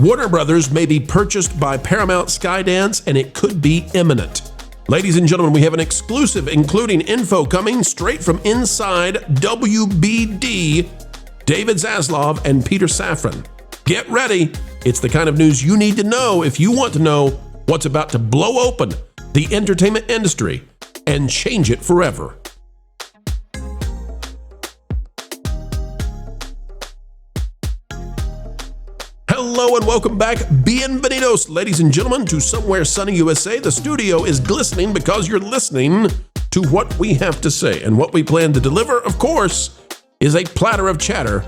Warner Brothers may be purchased by Paramount Skydance, and it could be imminent. Ladies and gentlemen, we have an exclusive, including info coming straight from inside WBD, David Zaslav and Peter Safran. Get ready. It's the kind of news you need to know if you want to know what's about to blow open the entertainment industry and change it forever. Hello and welcome back. Bienvenidos, ladies and gentlemen, to Somewhere Sunny USA. The studio is glistening because you're listening to what we have to say. And what we plan to deliver, of course, is a platter of chatter,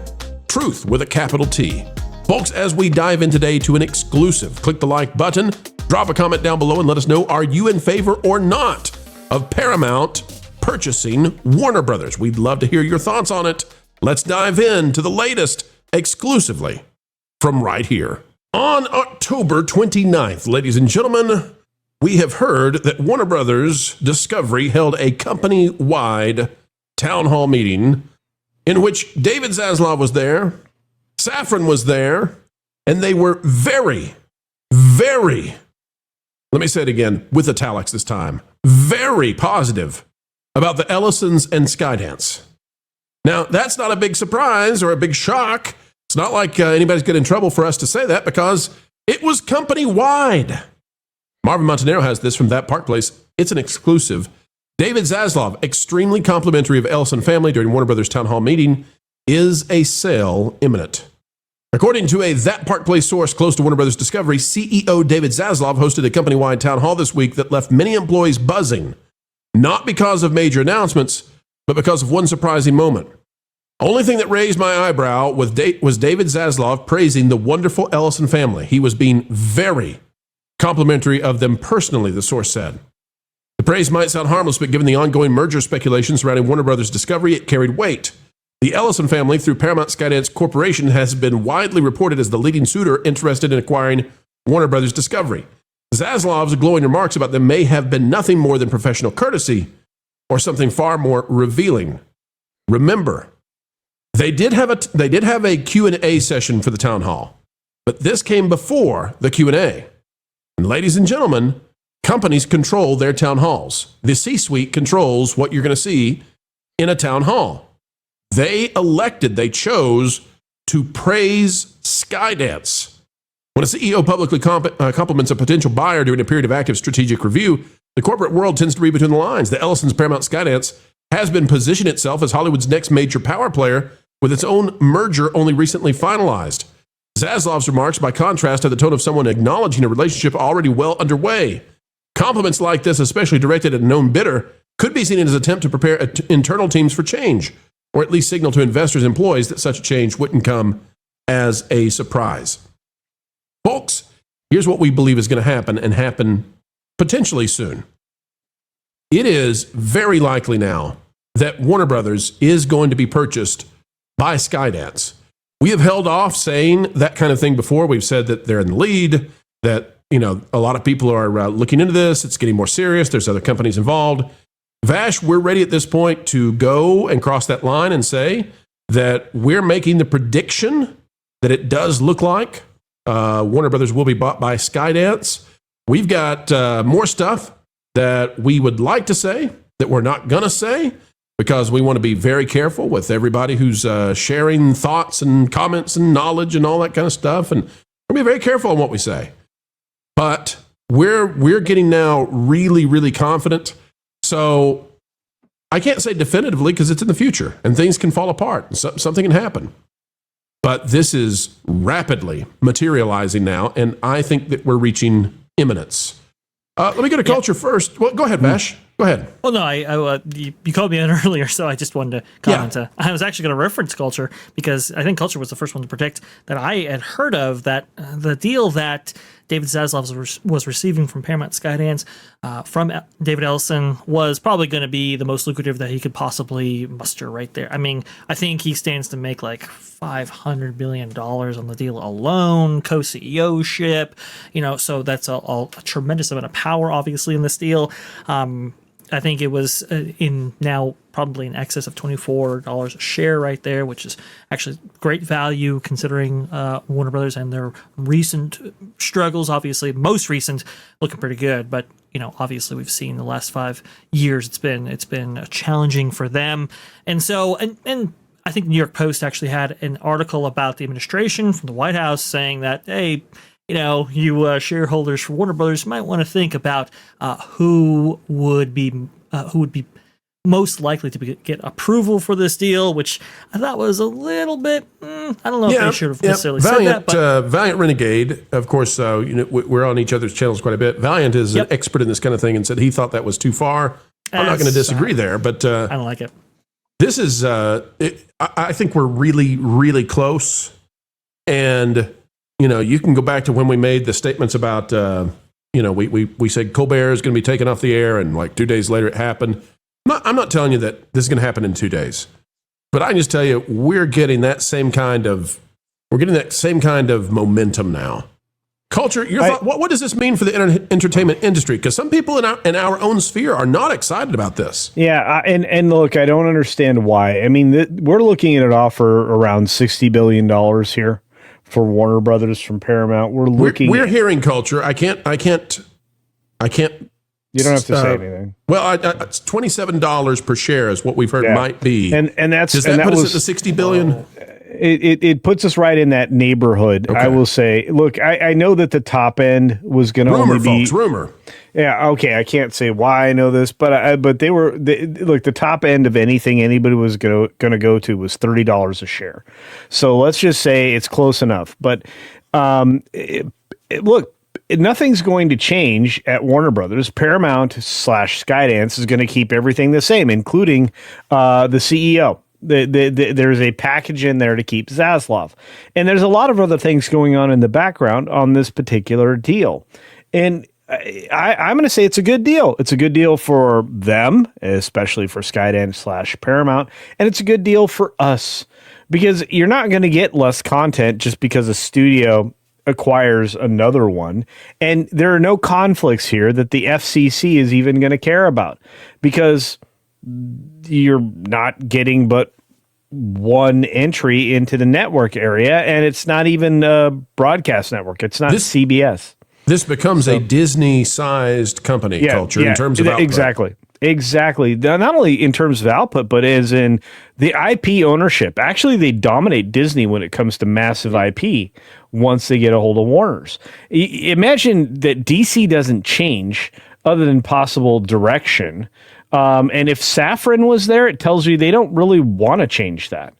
truth with a capital T. Folks, as we dive in today to an exclusive, click the like button, drop a comment down below and let us know, are you in favor or not of Paramount purchasing Warner Brothers? We'd love to hear your thoughts on it. Let's dive in to the latest exclusively from right here. On October 29th, ladies and gentlemen, we have heard that Warner Brothers Discovery held a company-wide town hall meeting in which David Zaslav was there, Safran was there, and they were very, let me say it again with italics this time, very positive about the Ellisons and Skydance. Now, that's not a big surprise or a big shock. It's not like anybody's getting in trouble for us to say that because it was company-wide. Marvin Montanero has this from That Park Place. It's an exclusive. David Zaslav, extremely complimentary of Ellison family during Warner Brothers Town Hall meeting. Is a sale imminent? According to a That Park Place source close to Warner Brothers Discovery, CEO David Zaslav hosted a company-wide town hall this week that left many employees buzzing, not because of major announcements, but because of one surprising moment. Only thing that raised my eyebrow was David Zaslav praising the wonderful Ellison family. He was being very complimentary of them personally, the source said. The praise might sound harmless, but given the ongoing merger speculation surrounding Warner Brothers Discovery, it carried weight. The Ellison family, through Paramount Skydance Corporation, has been widely reported as the leading suitor interested in acquiring Warner Brothers Discovery. Zaslav's glowing remarks about them may have been nothing more than professional courtesy or something far more revealing. Remember, They did have a Q&A session for the town hall, but this came before the Q&A. And ladies and gentlemen, companies control their town halls. The C-suite controls what you're going to see in a town hall. They chose to praise Skydance. When a CEO publicly compliments a potential buyer during a period of active strategic review, the corporate world tends to read between the lines. The Ellison's Paramount Skydance has been positioning itself as Hollywood's next major power player, with its own merger only recently finalized. Zaslav's remarks, by contrast, had the tone of someone acknowledging a relationship already well underway. Compliments like this, especially directed at a known bidder, could be seen as an attempt to prepare internal teams for change, or at least signal to investors and employees that such a change wouldn't come as a surprise. Folks, here's what we believe is going to happen, and happen potentially soon. It is very likely now that Warner Brothers is going to be purchased by Skydance. We have held off saying that kind of thing before. We've said that they're in the lead, that a lot of people are looking into this. It's getting more serious. There's other companies involved. Vash, we're ready at this point to go and cross that line and say that we're making the prediction that it does look like Warner Brothers will be bought by Skydance. We've got more stuff that we would like to say that we're not going to say, because we want to be very careful with everybody who's sharing thoughts and comments and knowledge and all that kind of stuff. And we'll be very careful on what we say. But we're getting now really, really confident. So I can't say definitively because it's in the future and things can fall apart and something can happen. But this is rapidly materializing now, and I think that we're reaching imminence. Let me go to culture first. Well, go ahead, Vash. Go ahead. Well, no, you called me in earlier, so I just wanted to comment. Yeah. I was actually going to reference culture because I think culture was the first one to predict that I had heard of, that the deal that David Zaslav was receiving from Paramount Skydance from David Ellison was probably going to be the most lucrative that he could possibly muster right there. I mean, I think he stands to make like $500 billion on the deal alone, co-CEO-ship, so that's a tremendous amount of power, obviously, in this deal. I think it was in now probably in excess of $24 a share right there, which is actually great value considering Warner Brothers and their recent struggles. Obviously, most recent looking pretty good, but obviously we've seen the last 5 years it's been challenging for them, and so and I think the New York Post actually had an article about the administration from the White House saying that, hey, you shareholders for Warner Brothers might want to think about who would be most likely to get approval for this deal, which I thought was a little bit. I don't know if they should have necessarily said that. But Valiant Renegade, of course. We're on each other's channels quite a bit. Valiant is an expert in this kind of thing, and said he thought that was too far. I'm not going to disagree there, but I don't like it. This is. I think we're really, really close, and you can go back to when we made the statements about. We said Colbert is going to be taken off the air, and like 2 days later it happened. I'm not telling you that this is going to happen in 2 days, but I can just tell you we're getting that same kind of momentum now. Culture, your thought, what does this mean for the entertainment industry? Because some people in our own sphere are not excited about this. Yeah, and look, I don't understand why. I mean, we're looking at an offer around $60 billion here for Warner Brothers from Paramount. We're hearing Culture. I can't. You don't have to say anything. Well, it's $27 per share is what we've heard might be. And that's does that put us at the 60 billion? It puts us right in that neighborhood. Okay. I will say. Look, I know that the top end was going to only be rumor. Yeah. Okay. I can't say why I know this, but look, the top end of anything anybody was going to go to was $30 a share. So let's just say it's close enough. But look. Nothing's going to change at Warner Brothers. Paramount / Skydance is going to keep everything the same, including the CEO. There's a package in there to keep Zaslav. And there's a lot of other things going on in the background on this particular deal. And I'm going to say it's a good deal. It's a good deal for them, especially for Skydance / Paramount. And it's a good deal for us because you're not going to get less content just because a studio acquires another one, and there are no conflicts here that the FCC is even going to care about because you're not getting but one entry into the network area, and it's not even a broadcast network. It's not CBS. This becomes a Disney-sized company, Culture, in terms of output. Exactly. Not only in terms of output, but as in the IP ownership. Actually, they dominate Disney when it comes to massive IP once they get a hold of Warner's. Imagine that DC doesn't change other than possible direction. And if Safran was there, it tells you they don't really want to change that.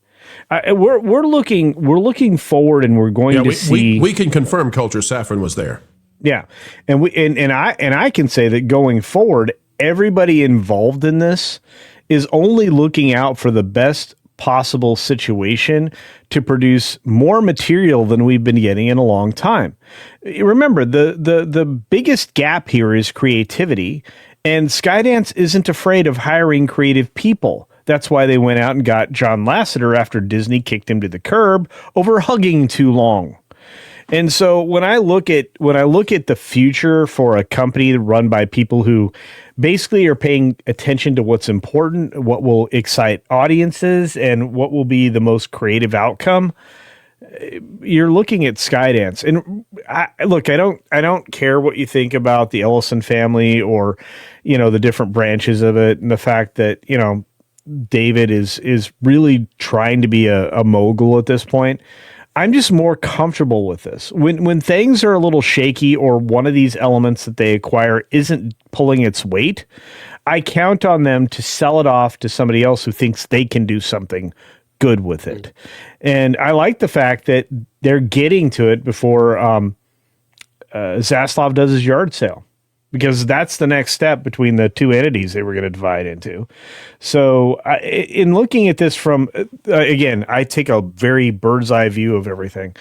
We're looking forward, and we're going to see. We can confirm, Culture, Safran was there. Yeah, and I can say that going forward, everybody involved in this is only looking out for the best possible situation to produce more material than we've been getting in a long time. Remember, the biggest gap here is creativity, and Skydance isn't afraid of hiring creative people. That's why they went out and got John Lasseter after Disney kicked him to the curb over hugging too long. And so when I look at the future for a company run by people who basically are paying attention to what's important, what will excite audiences, and what will be the most creative outcome, you're looking at Skydance. And I don't care what you think about the Ellison family or, the different branches of it, and the fact that, David is really trying to be a mogul at this point. I'm just more comfortable with this. When things are a little shaky or one of these elements that they acquire isn't pulling its weight, I count on them to sell it off to somebody else who thinks they can do something good with it. And I like the fact that they're getting to it before Zaslav does his yard sale, because that's the next step between the two entities they were going to divide into. So in looking at this from, again, I take a very bird's eye view of everything.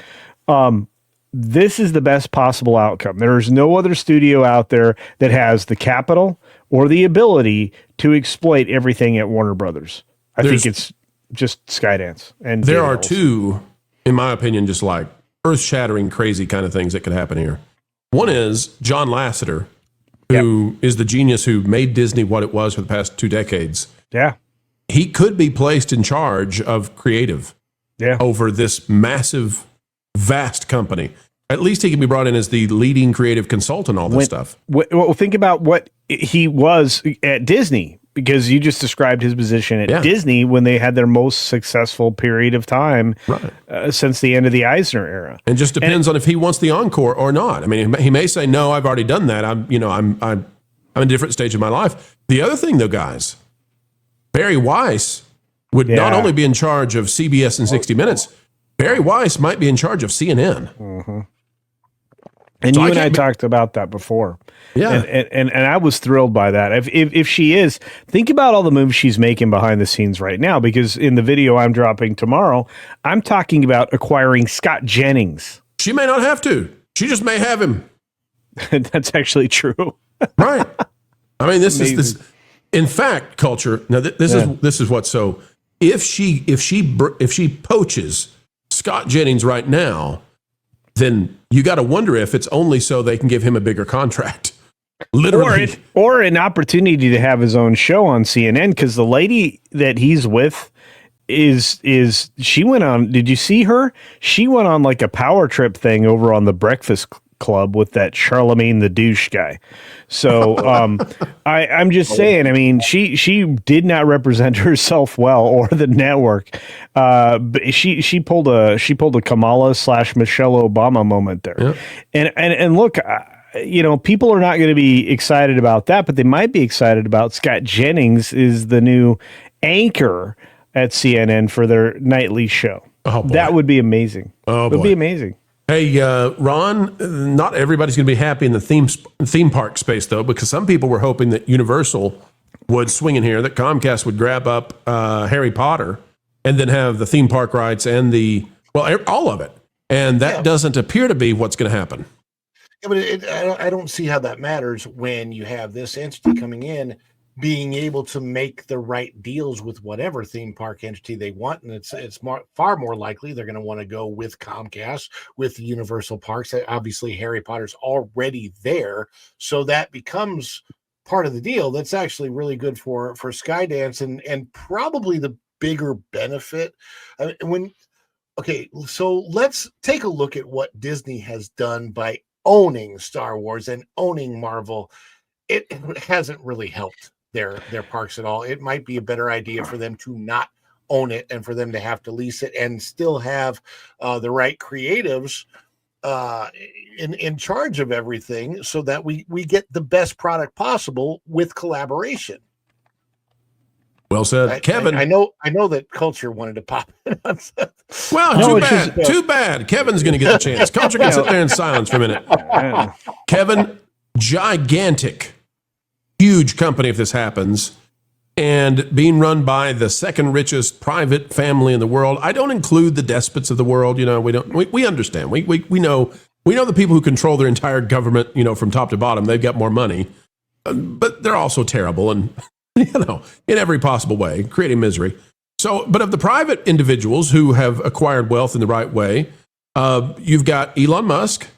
This is the best possible outcome. There's no other studio out there that has the capital or the ability to exploit everything at Warner Brothers. I think it's just Skydance. And there are two, in my opinion, just like earth-shattering, crazy kind of things that could happen here. One is John Lasseter, who is the genius who made Disney what it was for the past 2 decades. Yeah. He could be placed in charge of creative over this massive, vast company. At least he can be brought in as the leading creative consultant, all this stuff. Well, think about what he was at Disney, because you just described his position at Disney when they had their most successful period of time since the end of the Eisner era. And just depends on if he wants the encore or not. I mean, he may say, no, I've already done that. I'm in a different stage of my life. The other thing, though, guys, Barry Weiss would not only be in charge of CBS and 60 Minutes, Barry Weiss might be in charge of CNN. Mm-hmm. And so you and I talked about that before. Yeah. And I was thrilled by that. If she is, think about all the moves she's making behind the scenes right now, because in the video I'm dropping tomorrow, I'm talking about acquiring Scott Jennings. She may not have to. She just may have him. That's actually true. Right. I mean, this is in fact, Culture. Now this is what, so if she poaches Scott Jennings right now, then you got to wonder if it's only so they can give him a bigger contract. Literally. Or an opportunity to have his own show on CNN, because the lady that he's with is she went on, did you see her? She went on like a power trip thing over on the Breakfast Club with that Charlemagne the douche guy. So I'm just saying, I mean, she did not represent herself well, or the network. But she pulled a Kamala / Michelle Obama moment there. Yep. And look, people are not going to be excited about that, but they might be excited about Scott Jennings is the new anchor at CNN for their nightly show. Oh, boy. That would be amazing. Oh, boy. It would be amazing. Hey, Ron, not everybody's going to be happy in the theme park space, though, because some people were hoping that Universal would swing in here, that Comcast would grab up Harry Potter and then have the theme park rights and all of it. And that doesn't appear to be what's going to happen. Yeah, but I don't see how that matters when you have this entity coming in, being able to make the right deals with whatever theme park entity they want. And it's far more likely they're going to want to go with Comcast, with the Universal Parks. Obviously, Harry Potter's already there. So that becomes part of the deal. That's actually really good for Skydance, and probably the bigger benefit. So let's take a look at what Disney has done by owning Star Wars and owning Marvel. It hasn't really helped their parks at all. It might be a better idea for them to not own it and for them to have to lease it and still have the right creatives in charge of everything, so that we get the best product possible with collaboration. Well said, Kevin. I know that Culture wanted to pop in on something. Well, too bad. Kevin's going to get the chance. Culture can sit there in silence for a minute. Kevin, gigantic, huge company if this happens, and being run by the second richest private family in the world. I don't include the despots of the world. We understand. We know the people who control their entire government, from top to bottom. They've got more money, but they're also terrible and, in every possible way, creating misery. So, but of the private individuals who have acquired wealth in the right way, you've got Elon Musk,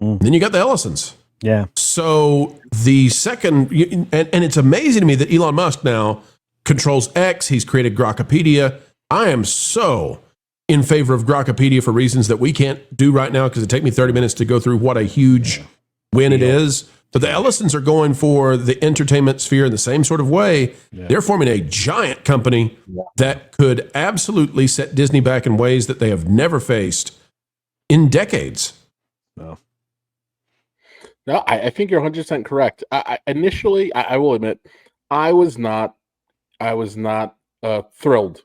then you got the Ellisons. Yeah. So the second, and it's amazing to me that Elon Musk now controls X. He's created Grokkopedia. I am so in favor of Grokkopedia for reasons that we can't do right now, because it take me 30 minutes to go through what a huge win it is. But the Ellisons are going for the entertainment sphere in the same sort of way. Yeah. They're forming a giant company that could absolutely set Disney back in ways that they have never faced in decades. No, I think you're 100% correct. Initially, I will admit, I was not thrilled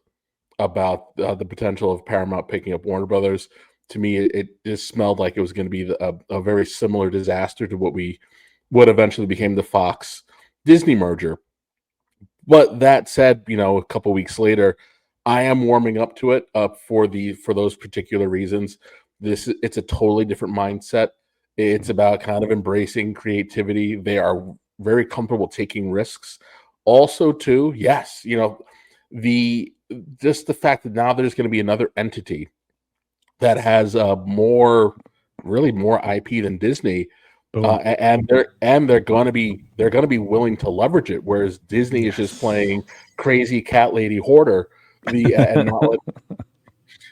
about the potential of Paramount picking up Warner Brothers. To me, it just smelled like it was going to be a very similar disaster to what eventually became the Fox Disney merger. But that said, a couple weeks later, I am warming up to it for those particular reasons. It's a totally different mindset. It's about kind of embracing creativity. They are very comfortable taking risks. Also, too, yes, the fact that now there's going to be another entity that has more IP than Disney, and they're going to be willing to leverage it, whereas Disney is just playing crazy cat lady hoarder. And not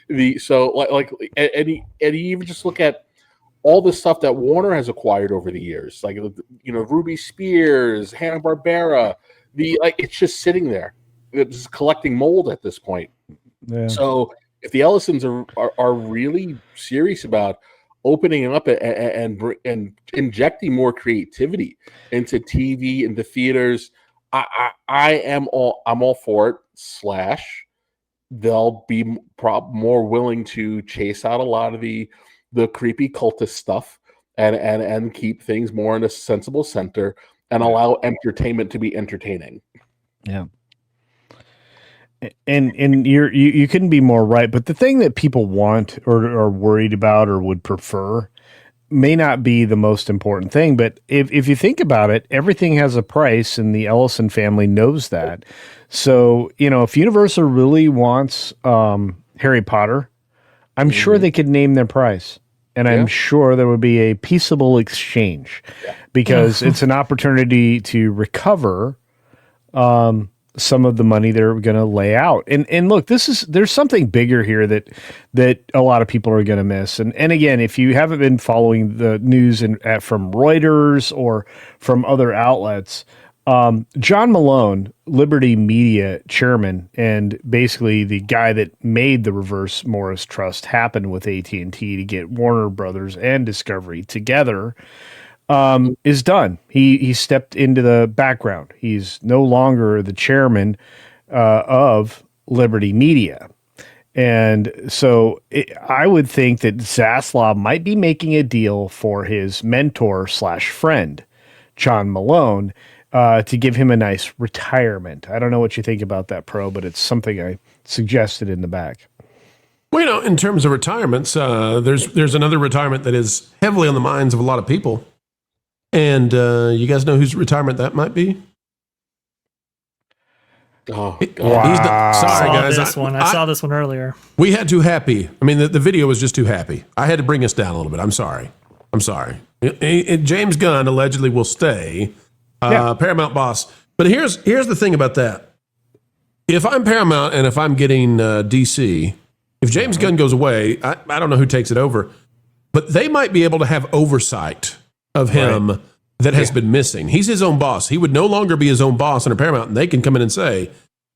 and you even just look at all the stuff that Warner has acquired over the years, like Ruby Spears, Hanna-Barbera. It's just sitting there, it's collecting mold at this point. Yeah. So if the Ellisons are really serious about opening up and injecting more creativity into TV, into theaters, I'm all for it. / they'll be more willing to chase out a lot of the creepy cultist stuff and keep things more in a sensible center and allow entertainment to be entertaining. Yeah. And you couldn't be more right, but the thing that people want or are worried about or would prefer may not be the most important thing. But if you think about it, everything has a price, and the Ellison family knows that. So, if Universal really wants Harry Potter, I'm sure they could name their price. And I'm sure there would be a peaceable exchange because it's an opportunity to recover some of the money they're going to lay out. And look, there's something bigger here that a lot of people are going to miss. And again, if you haven't been following the news from Reuters or from other outlets, John Malone, Liberty Media chairman, and basically the guy that made the Reverse Morris Trust happen with AT&T to get Warner Brothers and Discovery together, is done. He stepped into the background. He's no longer the chairman of Liberty Media. And so I would think that Zaslav might be making a deal for his mentor / friend, John Malone, to give him a nice retirement. I don't know what you think about that, Pro, but it's something I suggested in the back. Well, in terms of retirements, there's another retirement that is heavily on the minds of a lot of people. And you guys know whose retirement that might be? Oh, God. Wow. Sorry, guys. I saw this one earlier. We had too happy. I mean, the video was just too happy. I had to bring us down a little bit. I'm sorry. James Gunn allegedly will stay Paramount boss. But here's the thing about that. If I'm Paramount and if I'm getting DC, if James Gunn goes away, I don't know who takes it over, but they might be able to have oversight of him that has been missing. He's his own boss. He would no longer be his own boss under Paramount, and they can come in and say,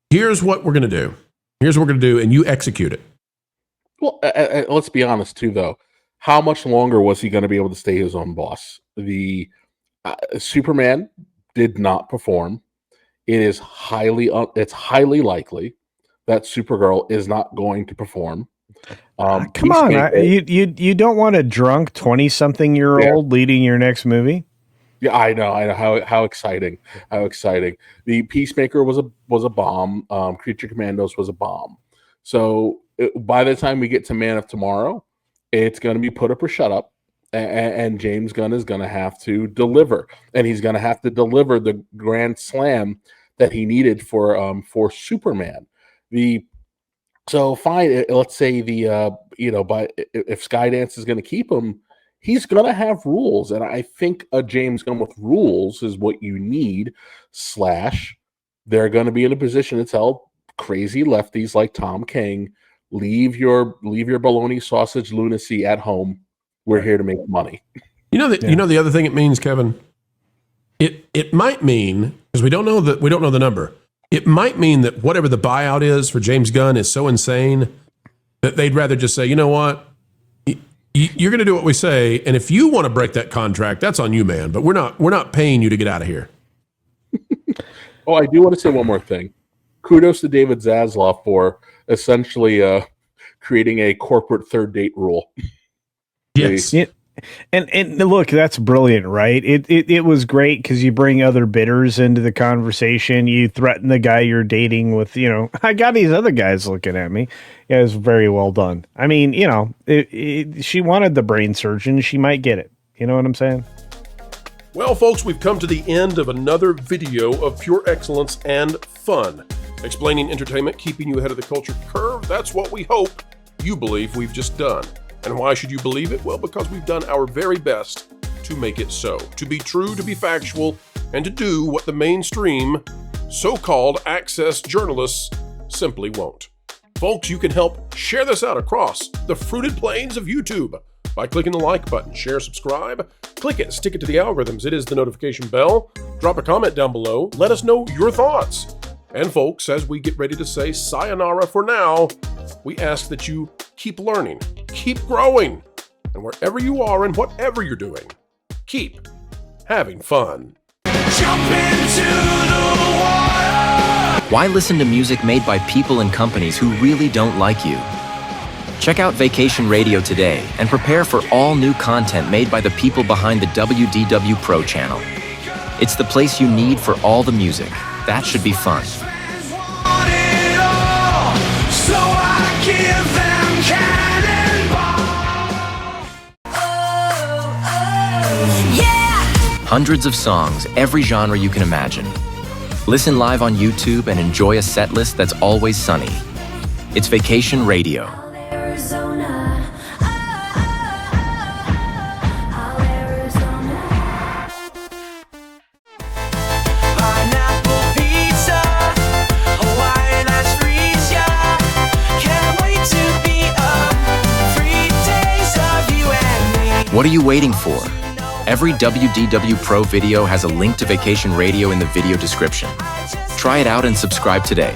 here's what we're going to do. Here's what we're going to do, and you execute it. Well, let's be honest, too, though. How much longer was he going to be able to stay his own boss? The Superman did not perform. It is highly likely that Supergirl is not going to perform. Come on, you don't want a drunk 20-something-year-old leading your next movie? Yeah, I know. How exciting! How exciting! The Peacemaker was a bomb. Creature Commandos was a bomb. So by the time we get to Man of Tomorrow, it's going to be put up or shut up, and James Gunn is going to have to deliver, and he's going to have to deliver the grand slam that he needed for Superman. So fine, let's say but if Skydance is going to keep him, he's going to have rules. And I think a James Gunn with rules is what you need, / they're going to be in a position to tell crazy lefties like Tom King, leave your bologna sausage lunacy at home. We're here to make money. You know the other thing it means, Kevin? It might mean, because we don't know the number, it might mean that whatever the buyout is for James Gunn is so insane that they'd rather just say, you know what, you're going to do what we say, and if you want to break that contract, that's on you, man. But we're not paying you to get out of here. Oh, I do want to say one more thing. Kudos to David Zaslav for essentially creating a corporate third date rule. Yes. And look, that's brilliant, right? It was great because you bring other bidders into the conversation. You threaten the guy you're dating with, I got these other guys looking at me. Yeah, it was very well done. I mean, she wanted the brain surgeon. She might get it. You know what I'm saying? Well, folks, we've come to the end of another video of pure excellence and fun. Explaining entertainment, keeping you ahead of the culture curve. That's what we hope you believe we've just done. And why should you believe it? Well, because we've done our very best to make it so, to be true, to be factual, and to do what the mainstream, so-called access journalists simply won't. Folks, you can help share this out across the fruited plains of YouTube by clicking the like button, share, subscribe, click it, stick it to the algorithms. It is the notification bell. Drop a comment down below. Let us know your thoughts. And folks, as we get ready to say sayonara for now, we ask that you keep learning, keep growing, and wherever you are and whatever you're doing, keep having fun. Jump into the water. Why listen to music made by people and companies who really don't like you? Check out Vacation Radio today and prepare for all new content made by the people behind the WDW Pro Channel. It's the place you need for all the music. That should be fun. Want it all, so I give them cannonball. Yeah. Hundreds of songs, every genre you can imagine. Listen live on YouTube and enjoy a set list that's always sunny. It's Vacation Radio. Arizona. Pineapple pizza, Hawaiian ice freeze, yeah. Can't wait to be up. 3 days of you and me. What are you waiting for? Every WDW Pro video has a link to Vacation Radio in the video description. Try it out and subscribe today.